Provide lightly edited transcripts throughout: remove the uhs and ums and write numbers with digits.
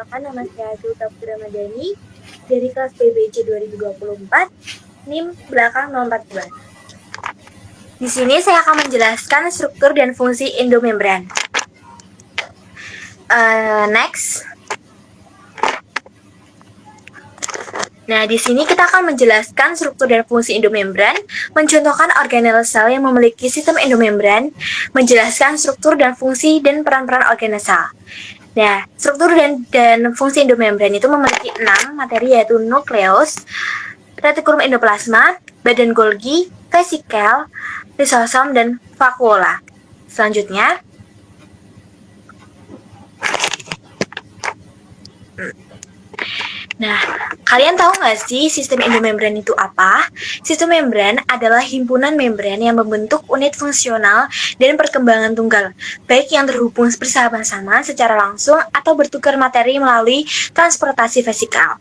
Perkenalkan, nama saya Sultan Ramadhani dari kelas PBC 2024, NIM belakang 042. Di sini saya akan menjelaskan struktur dan fungsi endomembran. Next. Nah, di sini kita akan menjelaskan struktur dan fungsi endomembran, mencontohkan organel sel yang memiliki sistem endomembran, menjelaskan struktur dan fungsi dan peran-peran organel sel. Nah, struktur dan fungsi endomembran itu memiliki 6 materi, yaitu nukleus, retikulum endoplasma, badan Golgi, vesikel, lisosom, dan vakuola. Selanjutnya, nah, kalian tahu nggak sih sistem endomembran itu apa? Sistem membran adalah himpunan membran yang membentuk unit fungsional dan perkembangan tunggal, baik yang terhubung bersama-sama secara langsung atau bertukar materi melalui transportasi vesikal.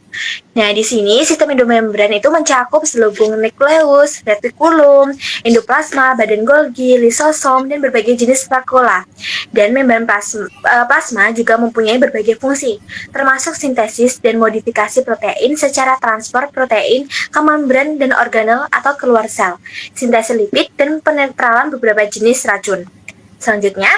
Nah, di sini sistem endomembran itu mencakup selubung nukleus, retikulum, endoplasma, badan Golgi, lisosom, dan berbagai jenis vakuola. Dan membran plasma juga mempunyai berbagai fungsi, termasuk sintesis dan modifikasi protein secara transport protein ke membran dan organel atau keluar sel, sintesis lipid, dan penetralan beberapa jenis racun. Selanjutnya,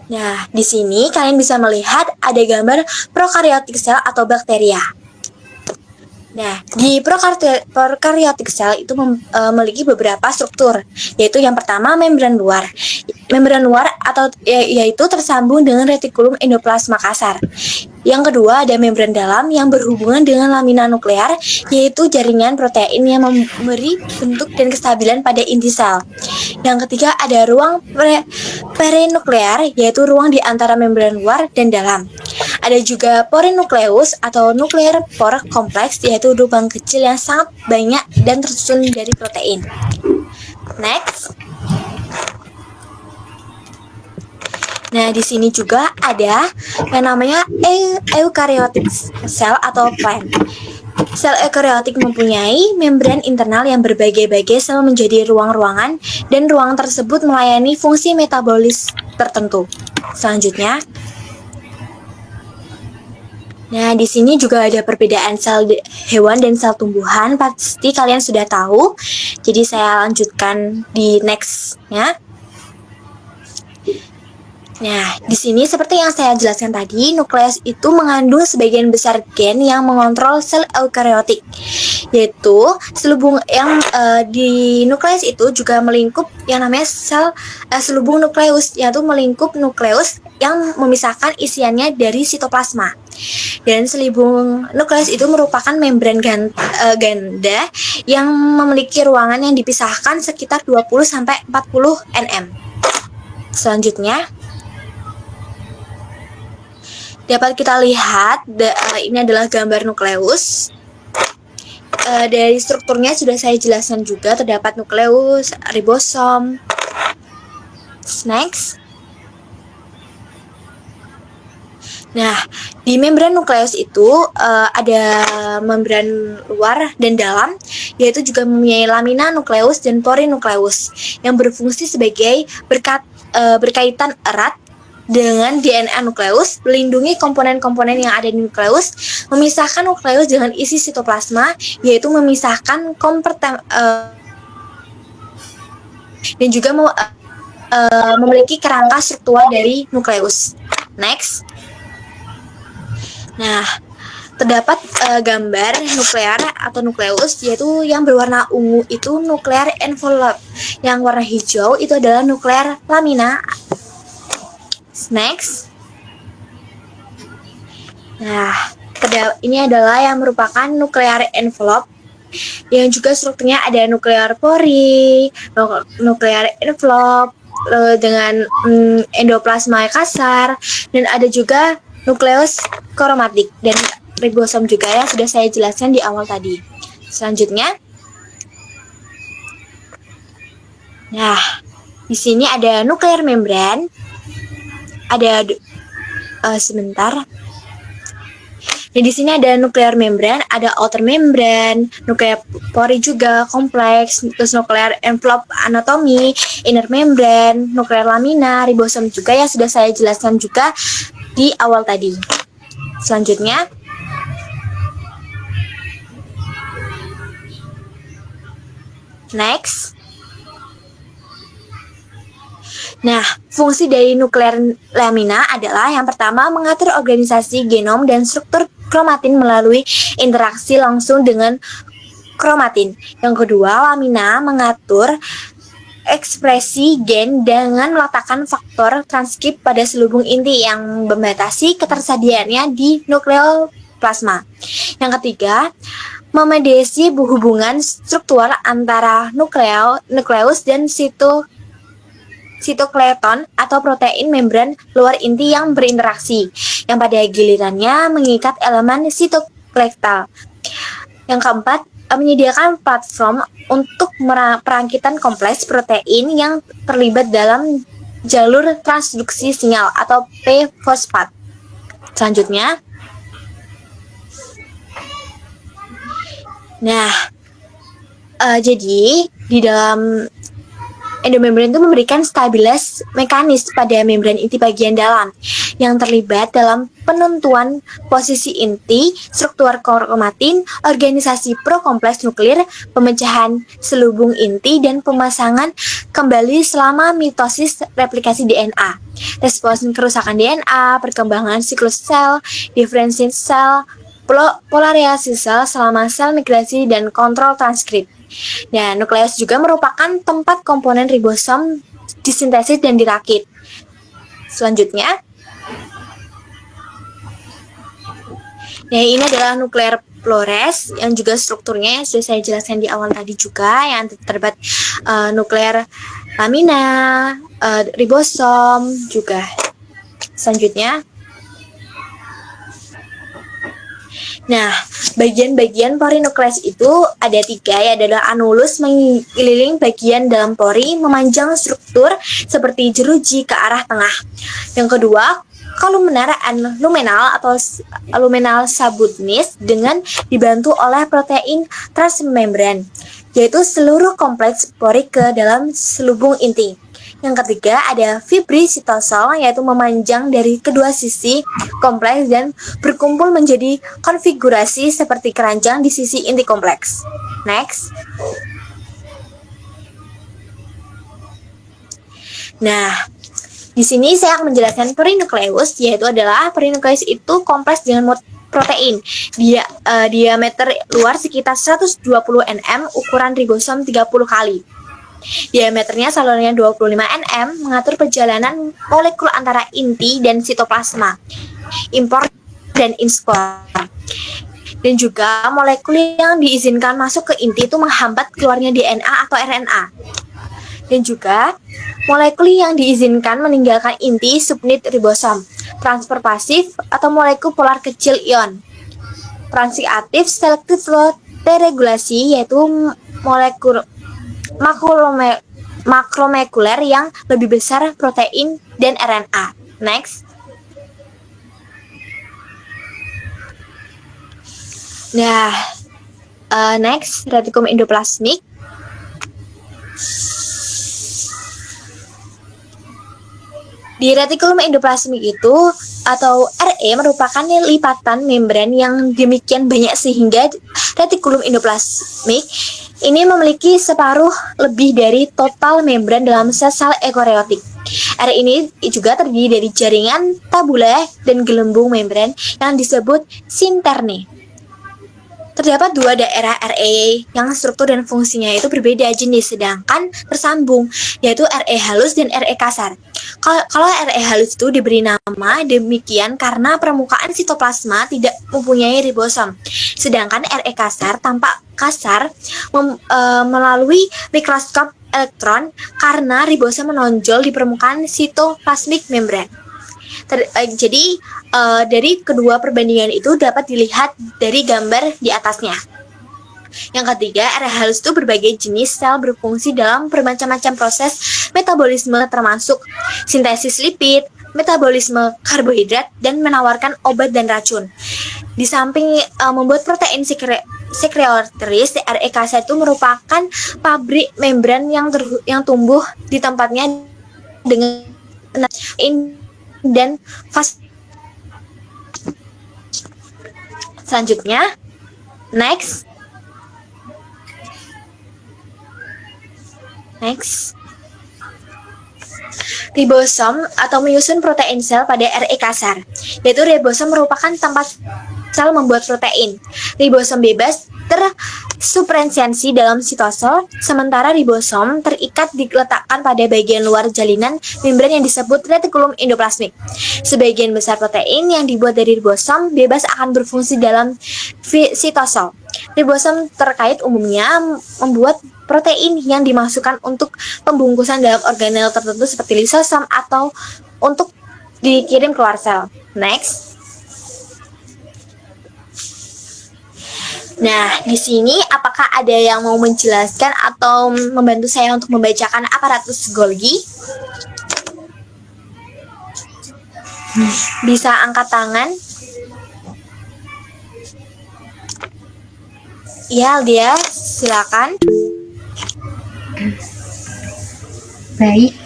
nah, di sini kalian bisa melihat ada gambar prokaryotik sel atau bakteria. Nah, di prokaryotik sel itu memiliki beberapa struktur, yaitu yang pertama membran luar. Membran luar atau yaitu tersambung dengan retikulum endoplasma kasar. Yang kedua ada membran dalam yang berhubungan dengan lamina nuklear, yaitu jaringan protein yang memberi bentuk dan kestabilan pada inti sel. Yang ketiga ada ruang perinuklear, yaitu ruang di antara membran luar dan dalam. Ada juga porinukleus atau nuklear pore kompleks, yaitu lubang kecil yang sangat banyak dan tersusun dari protein. Next. Nah, di sini juga ada yang namanya eukaryotik sel atau plant. Sel eukaryotik mempunyai membran internal yang berbagai-bagai sel menjadi ruang-ruangan, dan ruang tersebut melayani fungsi metabolis tertentu. Selanjutnya, nah, di sini juga ada perbedaan sel hewan dan sel tumbuhan, pasti kalian sudah tahu. Jadi saya lanjutkan di next-nya. Nah, di sini seperti yang saya jelaskan tadi, nukleus itu mengandung sebagian besar gen yang mengontrol sel eukaryotik, yaitu selubung yang di nukleus itu juga melingkup yang namanya selubung nukleus, yaitu melingkup nukleus yang memisahkan isiannya dari sitoplasma. Dan selubung nukleus itu merupakan membran ganda yang memiliki ruangan yang dipisahkan sekitar 20-40 nm. Selanjutnya, dapat kita lihat, ini adalah gambar nukleus. Dari strukturnya sudah saya jelaskan juga, terdapat nukleus, ribosom. Next. Nah, di membran nukleus itu ada membran luar dan dalam, yaitu juga mempunyai lamina nukleus dan porinukleus yang berfungsi sebagai berkaitan erat dengan DNA nukleus, melindungi komponen-komponen yang ada di nukleus, memisahkan nukleus dengan isi sitoplasma, yaitu memisahkan dan juga memiliki kerangka struktural dari nukleus. Next. Nah, terdapat gambar nuklear atau nukleus, yaitu yang berwarna ungu itu nuklear envelope, yang warna hijau itu adalah nuklear lamina. Next. Nah, ini adalah yang merupakan nuklear envelope, yang juga strukturnya ada nuklear pori, nuklear envelope dengan endoplasma kasar, dan ada juga nukleus kromatik dan ribosom juga yang sudah saya jelaskan di awal tadi. Selanjutnya, nah, di sini ada nuklear membran. Ada sebentar. Dan di sini ada nuklear membran, ada outer membran, nuklear pori juga kompleks, terus nuklear envelope anatomi, inner membran, nuklear lamina, ribosom juga yang sudah saya jelaskan juga di awal tadi. Selanjutnya, next. Nah, fungsi dari nuklear lamina adalah yang pertama mengatur organisasi genom dan struktur kromatin melalui interaksi langsung dengan kromatin. Yang kedua, lamina mengatur ekspresi gen dengan meletakkan faktor transkrip pada selubung inti yang membatasi ketersediaannya di nukleoplasma. Yang ketiga, memediasi hubungan struktural antara nukleus dan sitoskeleton atau protein membran luar inti yang berinteraksi, yang pada gilirannya mengikat elemen sitoskeletal. Yang keempat, menyediakan platform untuk perangkitan kompleks protein yang terlibat dalam jalur transduksi sinyal atau P-fosfat. Selanjutnya, jadi di dalam endomembran itu memberikan stabilitas mekanis pada membran inti bagian dalam yang terlibat dalam penentuan posisi inti, struktur kromatin, organisasi prokompleks nuklir, pemecahan selubung inti, dan pemasangan kembali selama mitosis replikasi DNA, respons kerusakan DNA, perkembangan siklus sel, diferensiasi sel, polarisasi sel selama sel migrasi, dan kontrol transkrip. Nah, nukleus juga merupakan tempat komponen ribosom disintesis dan dirakit. Selanjutnya, ini adalah nuklear Flores yang juga strukturnya yang sudah saya jelaskan di awal tadi juga, yang terdapat nuklear lamina, ribosom juga. Selanjutnya, bagian-bagian pori nukleus itu ada 3, ya, adalah anulus mengelilingi bagian dalam pori, memanjang struktur seperti jeruji ke arah tengah. Yang kedua, kolumnar luminal atau luminal subunit dengan dibantu oleh protein transmembran, yaitu seluruh kompleks pori ke dalam selubung inti. Yang ketiga, ada fibrisitosol, yaitu memanjang dari kedua sisi kompleks dan berkumpul menjadi konfigurasi seperti keranjang di sisi inti kompleks. Next. Di sini saya akan menjelaskan perinukleus, yaitu adalah perinukleus itu kompleks dengan protein. Diameter luar sekitar 120 nm, ukuran ribosom 30 kali. Diameternya salurnya 25 nm, mengatur perjalanan molekul antara inti dan sitoplasma, impor dan ekspor. Dan juga molekul yang diizinkan masuk ke inti itu menghambat keluarnya DNA atau RNA. Dan juga molekul yang diizinkan meninggalkan inti subunit ribosom, transfer pasif atau molekul polar kecil ion. Transit aktif selektif deregulasi, yaitu molekul makromolekuler yang lebih besar protein dan RNA. Next. Next, retikulum endoplasmik. Di retikulum endoplasmik itu atau RE merupakan lipatan membran yang demikian banyak sehingga retikulum endoplasmik ini memiliki separuh lebih dari total membran dalam sel eukariotik. RE ini juga terdiri dari jaringan tabula dan gelembung membran yang disebut sinterne. Terdapat 2 daerah RE yang struktur dan fungsinya itu berbeda jenis sedangkan tersambung, yaitu RE halus dan RE kasar. Kalau RE halus itu diberi nama demikian karena permukaan sitoplasma tidak mempunyai ribosom, sedangkan RE kasar tampak kasar melalui mikroskop elektron karena ribosom menonjol di permukaan sitoplasmik membran. Jadi dari kedua perbandingan itu dapat dilihat dari gambar di atasnya. Yang ketiga, RE halus itu berbagai jenis sel berfungsi dalam bermacam-macam proses metabolisme termasuk sintesis lipid, metabolisme karbohidrat, dan menawarkan obat dan racun. Di samping membuat protein sekretioris, RE kasar itu merupakan pabrik membran yang tumbuh di tempatnya dengan dan Selanjutnya, next. Ribosom atau menyusun protein sel pada RE kasar, yaitu ribosom merupakan tempat sel membuat protein. Ribosom bebas tersubstansiasi dalam sitosol, sementara ribosom terikat diletakkan pada bagian luar jalinan membran yang disebut retikulum endoplasmik. Sebagian besar protein yang dibuat dari ribosom bebas akan berfungsi dalam sitosol. Ribosom terkait umumnya membuat protein yang dimasukkan untuk pembungkusan dalam organel tertentu seperti lisosom atau untuk dikirim keluar sel. Next. Nah, di sini apakah ada yang mau menjelaskan atau membantu saya untuk membacakan aparatus Golgi? Bisa angkat tangan. Ya, Aldia, silakan. Baik,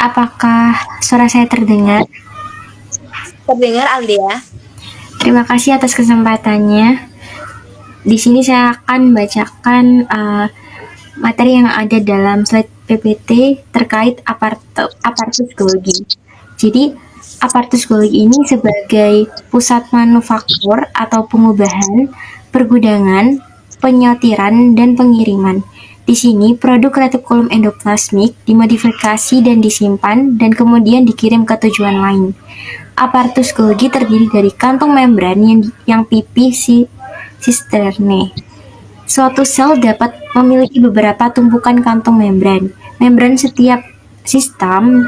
apakah suara saya terdengar? Terdengar, Aldia. Terima kasih atas kesempatannya. Di sini saya akan bacakan materi yang ada dalam slide PPT terkait aparatus Golgi. Jadi, aparatus Golgi ini sebagai pusat manufaktur atau pengubahan, pergudangan, penyortiran, dan pengiriman. Di sini, produk retikulum endoplasmik dimodifikasi dan disimpan dan kemudian dikirim ke tujuan lain. Aparatus Golgi terdiri dari kantung membran yang pipih sisterne. Suatu sel dapat memiliki beberapa tumpukan kantung membran. Membran setiap sistem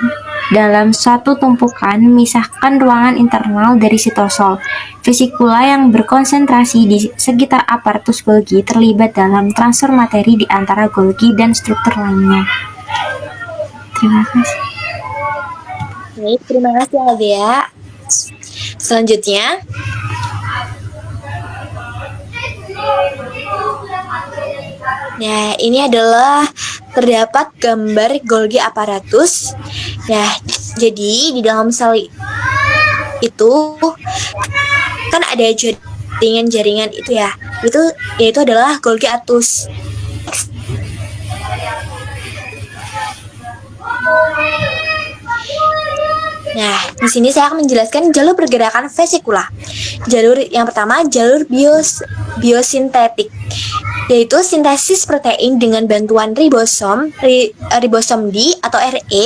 dalam suatu tumpukan memisahkan ruangan internal dari sitosol. Vesikula yang berkonsentrasi di sekitar aparatus Golgi terlibat dalam transfer materi di antara Golgi dan struktur lainnya. Terima kasih. Baik, terima kasih Aldia. Selanjutnya, nah, ini adalah terdapat gambar Golgi aparatus. Nah, jadi di dalam sel itu kan ada jaringan-jaringan itu ya. Yaitu adalah Golgi atus. Nah, di sini saya akan menjelaskan jalur pergerakan vesikula. Jalur yang pertama, jalur biosintetik, yaitu sintesis protein dengan bantuan ribosom D atau RE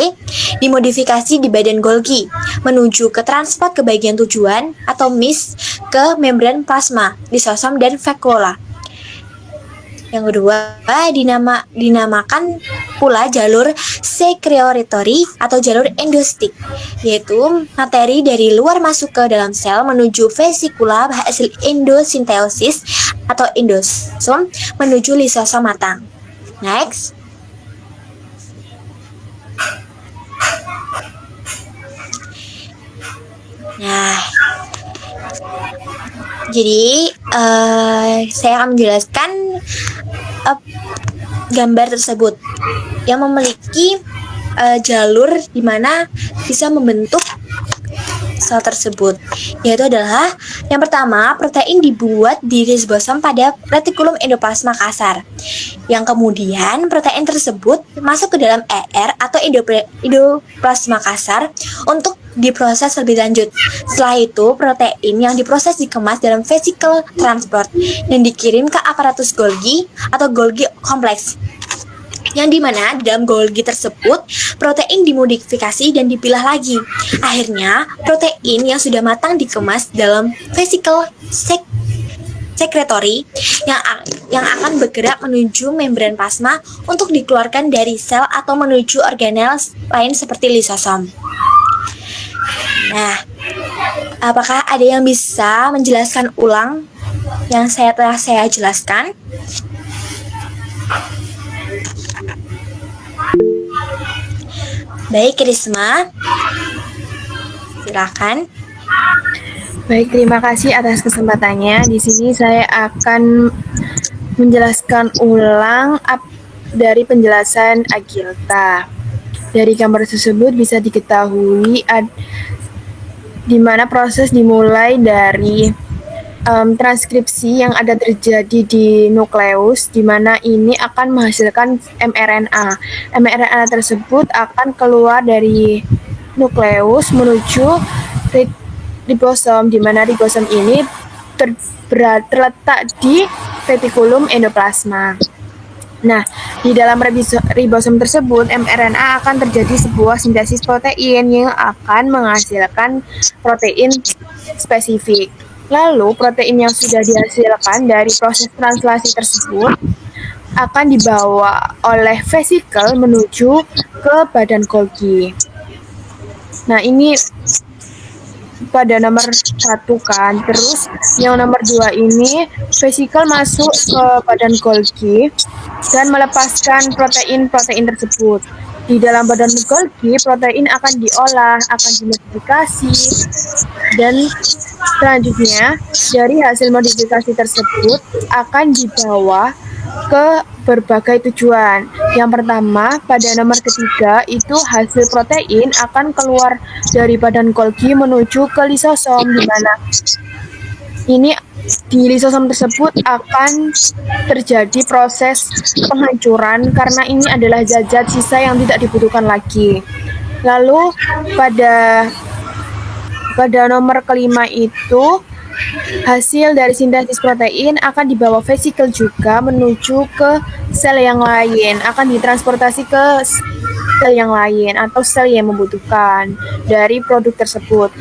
dimodifikasi di badan Golgi menuju ke transport ke bagian tujuan atau MIS ke membran plasma, lisosom dan vakuola. Yang kedua, dinamakan pula jalur secretory atau jalur endostik, yaitu materi dari luar masuk ke dalam sel menuju vesikula hasil endosinteosis atau endosom menuju lisosom matang. Next. Nah, jadi saya akan menjelaskan gambar tersebut yang memiliki jalur di mana bisa membentuk sel tersebut, yaitu adalah yang pertama, protein dibuat di ribosom pada retikulum endoplasma kasar, yang kemudian protein tersebut masuk ke dalam ER atau endoplasma kasar untuk diproses lebih lanjut. Setelah itu, protein yang diproses dikemas dalam vesicle transport dan dikirim ke aparatus Golgi atau Golgi kompleks, yang dimana di dalam Golgi tersebut protein dimodifikasi dan dipilah lagi. Akhirnya protein yang sudah matang dikemas dalam vesicle secretory yang akan bergerak menuju membran plasma untuk dikeluarkan dari sel atau menuju organel lain seperti lisosom. Nah, apakah ada yang bisa menjelaskan ulang yang telah saya jelaskan? Baik, Risma, silakan. Baik, terima kasih atas kesempatannya. Di sini saya akan menjelaskan ulang dari penjelasan Agilta. Dari gambar tersebut bisa diketahui di mana proses dimulai dari transkripsi yang ada terjadi di nukleus, di mana ini akan menghasilkan mRNA. mRNA tersebut akan keluar dari nukleus menuju ribosom, di mana ribosom ini terletak di retikulum endoplasma. Nah, di dalam ribosom tersebut, mRNA akan terjadi sebuah sintesis protein yang akan menghasilkan protein spesifik. Lalu, protein yang sudah dihasilkan dari proses translasi tersebut akan dibawa oleh vesikel menuju ke badan Golgi. Nah, ini pada nomor 1 kan. Terus yang nomor 2 ini vesikel masuk ke badan Golgi dan melepaskan protein-protein tersebut. Di dalam badan Golgi, protein akan diolah, akan dimodifikasi, dan selanjutnya dari hasil modifikasi tersebut akan dibawa ke berbagai tujuan. Yang pertama, pada nomor ketiga itu hasil protein akan keluar dari badan Golgi menuju ke lisosom, di mana ini di lisosom tersebut akan terjadi proses penghancuran karena ini adalah zat-zat sisa yang tidak dibutuhkan lagi. Lalu pada nomor kelima itu hasil dari sintesis protein akan dibawa vesikel juga menuju ke sel yang lain, akan ditransportasi ke sel yang lain atau sel yang membutuhkan dari produk tersebut.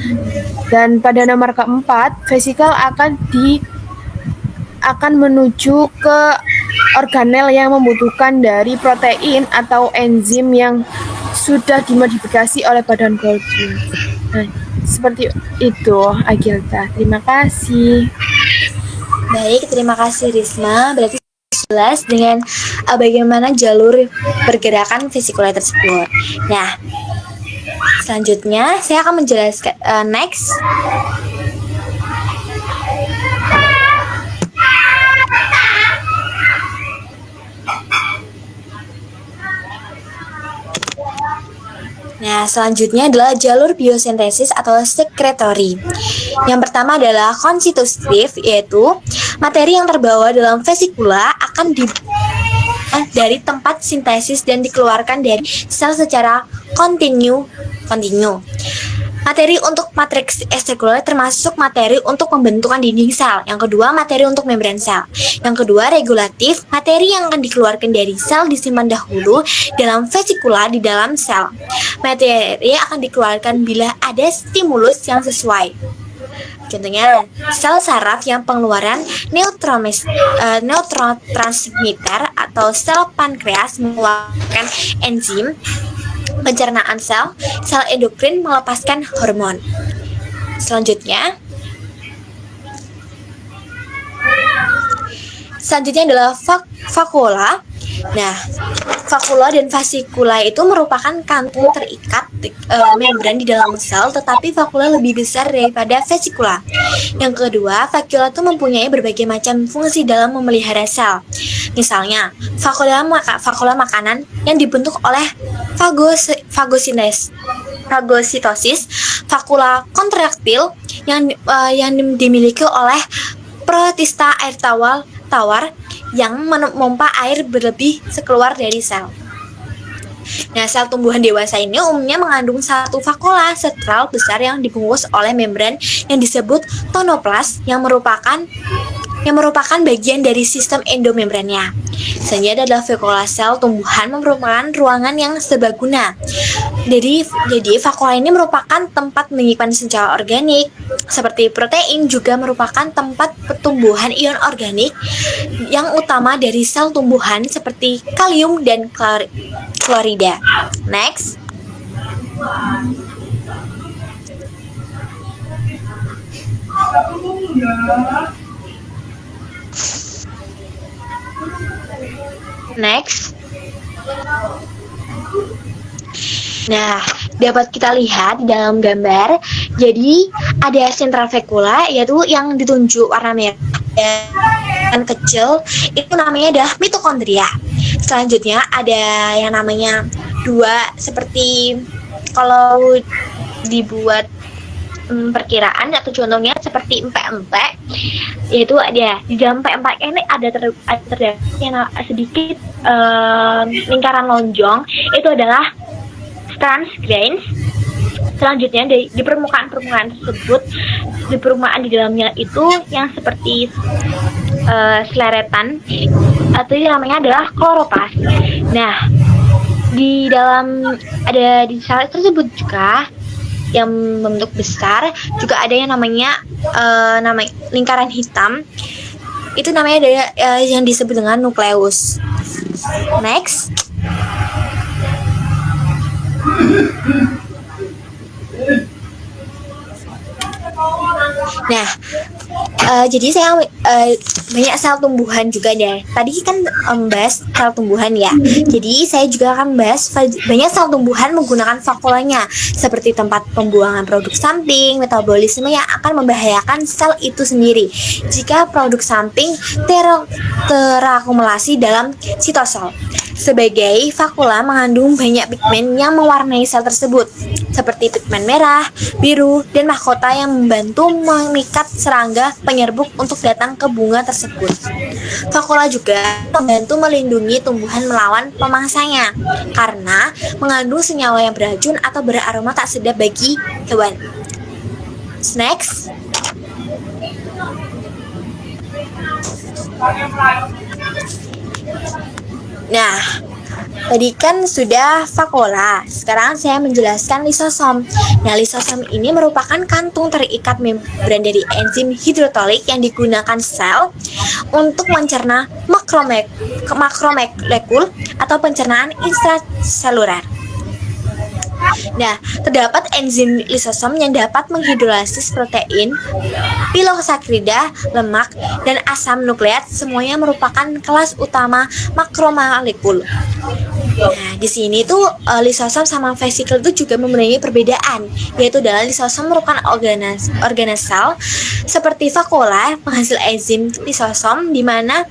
Dan pada nomor keempat, vesikel akan menuju ke organel yang membutuhkan dari protein atau enzim yang sudah dimodifikasi oleh badan Golgi. Nah, seperti itu, Agilta. Terima kasih. Baik, terima kasih Risma. Berarti jelas dengan bagaimana jalur pergerakan vesikular tersebut. Nah, selanjutnya saya akan menjelaskan next. Nah, selanjutnya adalah jalur biosintesis atau sekretori. Yang pertama adalah konstitutif, yaitu materi yang terbawa dalam vesikula akan dari tempat sintesis dan dikeluarkan dari sel secara kontinu. Materi untuk matriks ekstraseluler termasuk materi untuk pembentukan dinding sel. Yang kedua, materi untuk membran sel. Yang kedua, regulatif, materi yang akan dikeluarkan dari sel disimpan dahulu dalam vesikula di dalam sel. Materi akan dikeluarkan bila ada stimulus yang sesuai. Contohnya, sel saraf yang pengeluaran neurotransmitter atau sel pankreas mengeluarkan enzim pencernaan sel endokrin melepaskan hormon. Selanjutnya adalah vakula. Nah, vakula dan vasikula itu merupakan kantung terikat membran di dalam sel, tetapi vakula lebih besar daripada vesikula. Yang kedua, vakula itu mempunyai berbagai macam fungsi dalam memelihara sel. Misalnya, vakula makanan yang dibentuk oleh fagositosis, vakula kontraktil yang dimiliki oleh protista air tawar yang memompa air berlebih keluar dari sel. Nah, sel tumbuhan dewasa ini umumnya mengandung satu vakula sentral besar yang dibungkus oleh membran yang disebut tonoplas yang merupakan bagian dari sistem endomembrannya. Selanjutnya adalah vakula sel tumbuhan merupakan ruangan yang serbaguna. Jadi vakula ini merupakan tempat menyimpan senyawa organik seperti protein, juga merupakan tempat pertumbuhan ion organik yang utama dari sel tumbuhan seperti kalium dan klorida. Next. Nah, dapat kita lihat di dalam gambar. Jadi ada sentral vakula, yaitu yang ditunjuk warna merah dan kecil, itu namanya adalah mitokondria. Selanjutnya ada yang namanya dua, seperti kalau dibuat perkiraan atau contohnya seperti empek-empek, yaitu ada di dalam empek-empek ini ada terdapat sedikit lingkaran lonjong, itu adalah trans grains. Selanjutnya di permukaan tersebut, di permukaan di dalamnya itu yang seperti seleretan atau yang namanya adalah kloroplas. Nah, di dalam ada di sel tersebut juga yang membentuk besar juga ada yang namanya lingkaran hitam, itu namanya ada yang disebut dengan nukleus. Next. Nah, jadi saya banyak sel tumbuhan juga deh. Tadi kan bahas sel tumbuhan ya. Jadi saya juga akan bahas banyak sel tumbuhan menggunakan vakulanya, seperti tempat pembuangan produk samping, metabolisme yang akan membahayakan sel itu sendiri jika produk samping terakumulasi dalam sitosol. Sebagai vakula mengandung banyak pigmen yang mewarnai sel tersebut, seperti pigmen merah, biru, dan mahkota yang membantu mengikat serangga penyerbuk untuk datang ke bunga tersebut. Vakula juga membantu melindungi tumbuhan melawan pemangsanya, karena mengandung senyawa yang beracun atau beraroma tak sedap bagi hewan. Next. Nah, tadi kan sudah vakula. Sekarang saya menjelaskan lisosom. Nah, lisosom ini merupakan kantung terikat membran dari enzim hidrotolik yang digunakan sel untuk mencerna makromolekul atau pencernaan intraseluler. Nah, terdapat enzim lisosom yang dapat menghidrolisis protein, pilosakarida, lemak, dan asam nukleat. Semuanya merupakan kelas utama makromolekul. Nah, di sini tuh lisosom sama vesikel itu juga mempunyai perbedaan, yaitu dalam lisosom merupakan organes sel seperti vakula penghasil enzim lisosom, di mana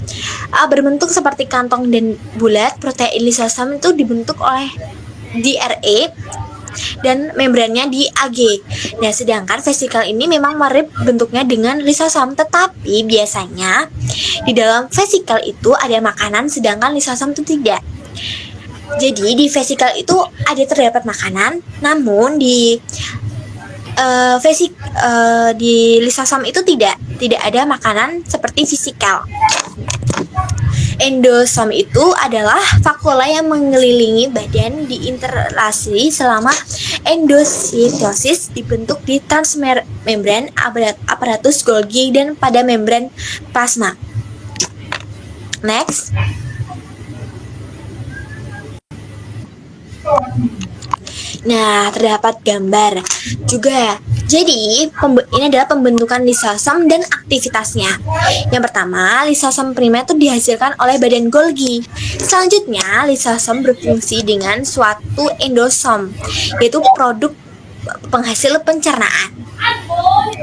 berbentuk seperti kantong dan bulat. Protein lisosom itu dibentuk oleh DRA dan membrannya di AG. Nah, sedangkan vesikel ini memang mirip bentuknya dengan lisosom, tetapi biasanya di dalam vesikel itu ada makanan, sedangkan lisosom itu tidak. Jadi di vesikel itu ada terdapat makanan, namun di lisosom itu tidak ada makanan seperti vesikel. Endosom itu adalah vakula yang mengelilingi badan diinterlasi selama endositosis, dibentuk di transmembran aparatus Golgi dan pada membran plasma. Next. Nah, terdapat gambar juga. Jadi, ini adalah pembentukan lisosom dan aktivitasnya. Yang pertama, lisosom primer itu dihasilkan oleh badan Golgi. Selanjutnya, lisosom berfungsi dengan suatu endosom, yaitu produk penghasil pencernaan.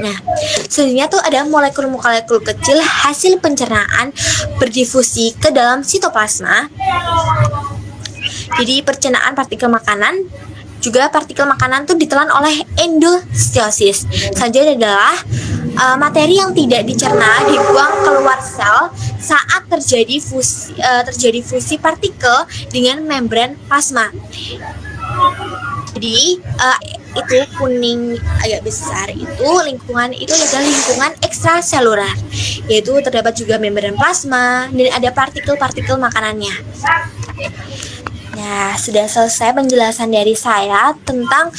Nah, selanjutnya tuh ada molekul-molekul kecil hasil pencernaan berdifusi ke dalam sitoplasma. Jadi, pencernaan partikel makanan, juga partikel makanan itu ditelan oleh endositosis. Selanjutnya adalah materi yang tidak dicerna dibuang keluar sel saat terjadi fusi partikel dengan membran plasma. Jadi itu kuning agak besar itu lingkungan itu adalah lingkungan ekstraseluler, yaitu terdapat juga membran plasma dan ada partikel-partikel makanannya. Nah, sudah selesai penjelasan dari saya tentang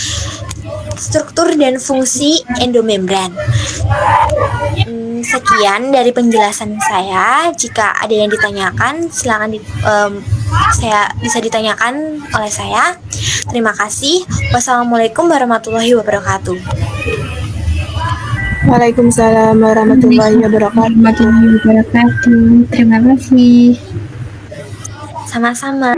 struktur dan fungsi endomembran. Sekian dari penjelasan saya. Jika ada yang ditanyakan, silakan saya bisa ditanyakan oleh saya. Terima kasih. Wassalamualaikum warahmatullahi wabarakatuh. Waalaikumsalam warahmatullahi wabarakatuh. Terima kasih. Sama-sama.